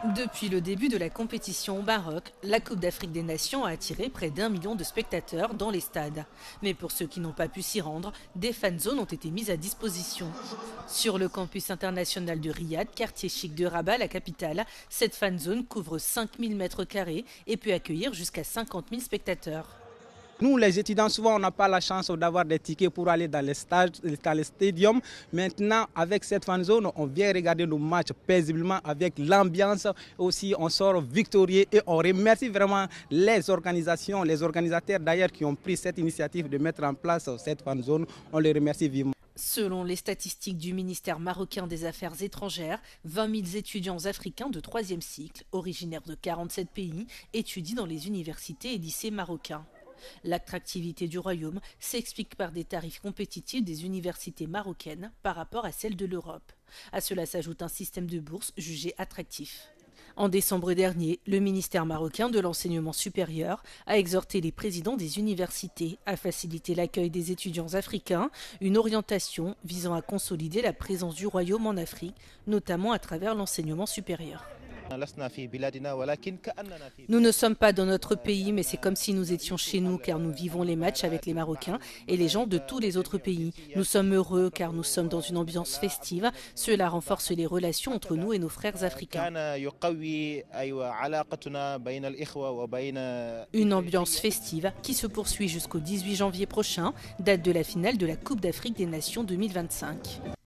Depuis le début de la compétition au Maroc, la Coupe d'Afrique des Nations a attiré près d'1 million de spectateurs dans les stades. Mais pour ceux qui n'ont pas pu s'y rendre, des fan zones ont été mises à disposition. Sur le campus international de Riyad, quartier chic de Rabat, la capitale, cette fan zone couvre 5000 mètres carrés et peut accueillir jusqu'à 50 000 spectateurs. Nous, les étudiants, souvent, on n'a pas la chance d'avoir des tickets pour aller dans les stadiums. Maintenant, avec cette fan zone, on vient regarder nos matchs paisiblement avec l'ambiance. Aussi, on sort victorieux et on remercie vraiment les organisations, les organisateurs d'ailleurs qui ont pris cette initiative de mettre en place cette fan zone. On les remercie vivement. Selon les statistiques du ministère marocain des Affaires étrangères, 20 000 étudiants africains de 3e cycle, originaires de 47 pays, étudient dans les universités et lycées marocains. L'attractivité du royaume s'explique par des tarifs compétitifs des universités marocaines par rapport à celles de l'Europe. À cela s'ajoute un système de bourse jugé attractif. En décembre dernier, le ministère marocain de l'enseignement supérieur a exhorté les présidents des universités à faciliter l'accueil des étudiants africains, une orientation visant à consolider la présence du royaume en Afrique, notamment à travers l'enseignement supérieur. Nous ne sommes pas dans notre pays, mais c'est comme si nous étions chez nous, car nous vivons les matchs avec les Marocains et les gens de tous les autres pays. Nous sommes heureux, car nous sommes dans une ambiance festive. Cela renforce les relations entre nous et nos frères africains. Une ambiance festive qui se poursuit jusqu'au 18 janvier prochain, date de la finale de la Coupe d'Afrique des Nations 2025.